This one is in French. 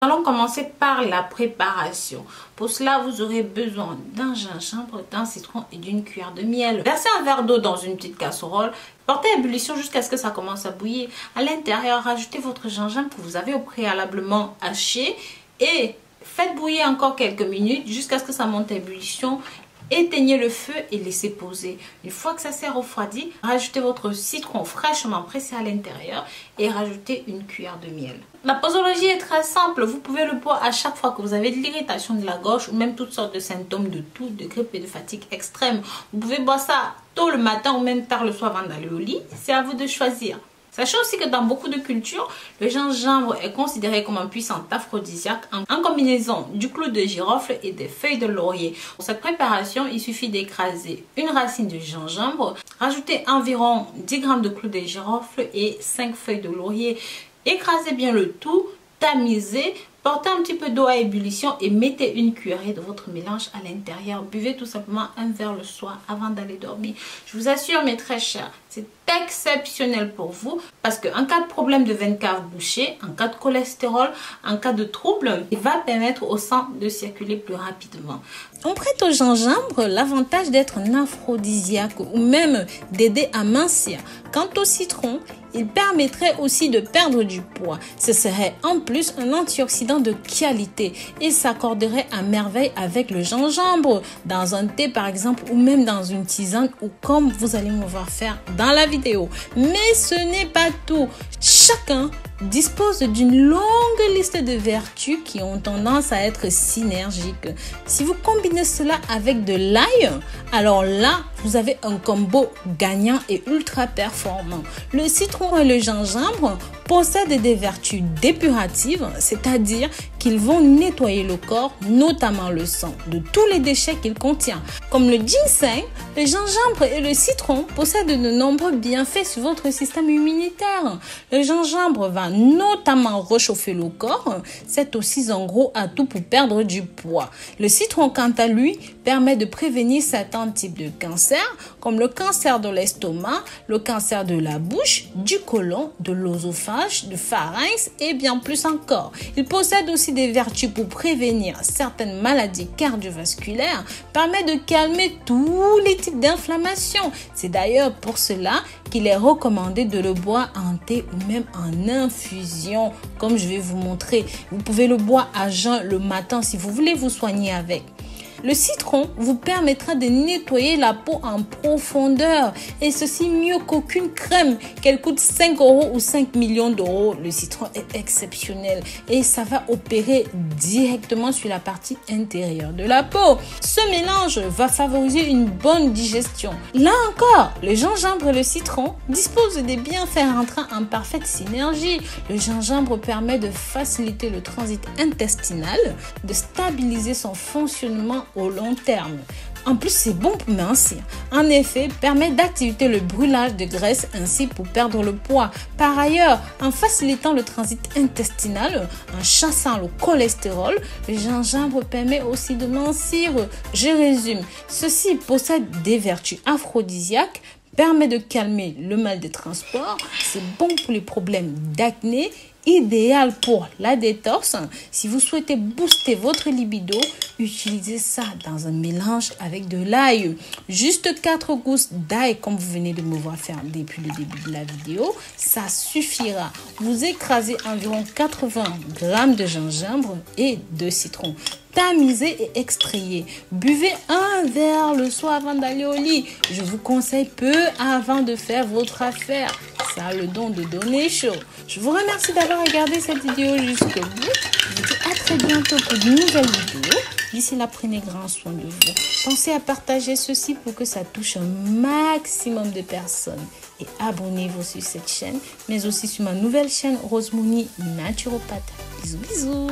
Allons commencer par la préparation. Pour cela, vous aurez besoin d'un gingembre, d'un citron et d'une cuillère de miel. Versez un verre d'eau dans une petite casserole. Portez à ébullition jusqu'à ce que ça commence à bouillir. À l'intérieur, rajoutez votre gingembre que vous avez au préalablement haché et faites bouillir encore quelques minutes jusqu'à ce que ça monte à ébullition. Éteignez le feu et laissez poser. Une fois que ça s'est refroidi, rajoutez votre citron fraîchement pressé à l'intérieur et rajoutez une cuillère de miel. La posologie est très simple. Vous pouvez le boire à chaque fois que vous avez de l'irritation de la gorge ou même toutes sortes de symptômes de toux, de grippe et de fatigue extrême. Vous pouvez boire ça tôt le matin ou même tard le soir avant d'aller au lit. C'est à vous de choisir. Sachez aussi que dans beaucoup de cultures, le gingembre est considéré comme un puissant aphrodisiaque en combinaison du clou de girofle et des feuilles de laurier. Pour cette préparation, il suffit d'écraser une racine de gingembre, rajouter environ 10 g de clou de girofle et 5 feuilles de laurier. Écrasez bien le tout, tamisez, portez un petit peu d'eau à ébullition et mettez une cuillerée de votre mélange à l'intérieur. Buvez tout simplement un verre le soir avant d'aller dormir. Je vous assure, mes très chers, c'est exceptionnel pour vous parce qu'en cas de problème de veine cave bouchée, en cas de cholestérol, en cas de trouble, il va permettre au sang de circuler plus rapidement. On prête au gingembre l'avantage d'être un aphrodisiaque ou même d'aider à mincir. Quant au citron, il permettrait aussi de perdre du poids. Ce serait en plus un antioxydant de qualité et s'accorderait à merveille avec le gingembre dans un thé par exemple ou même dans une tisane ou comme vous allez me voir faire dans la vidéo. Mais ce n'est pas tout. Chacun dispose d'une longue liste de vertus qui ont tendance à être synergiques. Si vous combinez cela avec de l'ail, alors là, vous avez un combo gagnant et ultra performant. Le citron et le gingembre possèdent des vertus dépuratives, c'est-à-dire qu'ils vont nettoyer le corps, notamment le sang, de tous les déchets qu'il contient. Comme le ginseng, le gingembre et le citron possèdent de nombreux bienfaits sur votre système immunitaire. Le gingembre va notamment réchauffer le corps. C'est aussi un gros atout pour perdre du poids. Le citron, quant à lui, permet de prévenir certains types de cancers, comme le cancer de l'estomac, le cancer de la bouche, du côlon, de l'œsophage, du pharynx et bien plus encore. Il possède aussi des vertus pour prévenir certaines maladies cardiovasculaires, permet de calmer tous les types d'inflammation. C'est d'ailleurs pour cela qu'il est recommandé de le boire en thé ou même en infusion, comme je vais vous montrer. Vous pouvez le boire à jeun le matin si vous voulez vous soigner avec. Le citron vous permettra de nettoyer la peau en profondeur et ceci mieux qu'aucune crème, qu'elle coûte 5 € ou 5 millions d'euros. Le citron est exceptionnel et ça va opérer directement sur la partie intérieure de la peau. Ce mélange va favoriser une bonne digestion. Là encore, le gingembre et le citron disposent des bienfaits rentrant en parfaite synergie. Le gingembre permet de faciliter le transit intestinal, de stabiliser son fonctionnement au long terme. En plus, c'est bon pour mincir. En effet, permet d'activer le brûlage de graisse ainsi pour perdre le poids. Par ailleurs, en facilitant le transit intestinal, en chassant le cholestérol, le gingembre permet aussi de mincir. Je résume. Ceci possède des vertus aphrodisiaques, permet de calmer le mal des transports, c'est bon pour les problèmes d'acné, idéal pour la détox. Si vous souhaitez booster votre libido, utilisez ça dans un mélange avec de l'ail. Juste 4 gousses d'ail comme vous venez de me voir faire depuis le début de la vidéo, ça suffira. Vous écrasez environ 80 g de gingembre et de citron. Tamisez et extrayez. Buvez un verre le soir avant d'aller au lit. Je vous conseille peu avant de faire votre affaire. Ça a le don de donner chaud. Je vous remercie d'avoir regardé cette vidéo jusqu'au bout. Je vous dis à très bientôt pour de nouvelles vidéos. D'ici là, prenez grand soin de vous. Pensez à partager ceci pour que ça touche un maximum de personnes. Et abonnez-vous sur cette chaîne, mais aussi sur ma nouvelle chaîne Rose Mouni Naturopathe. Bisous, bisous.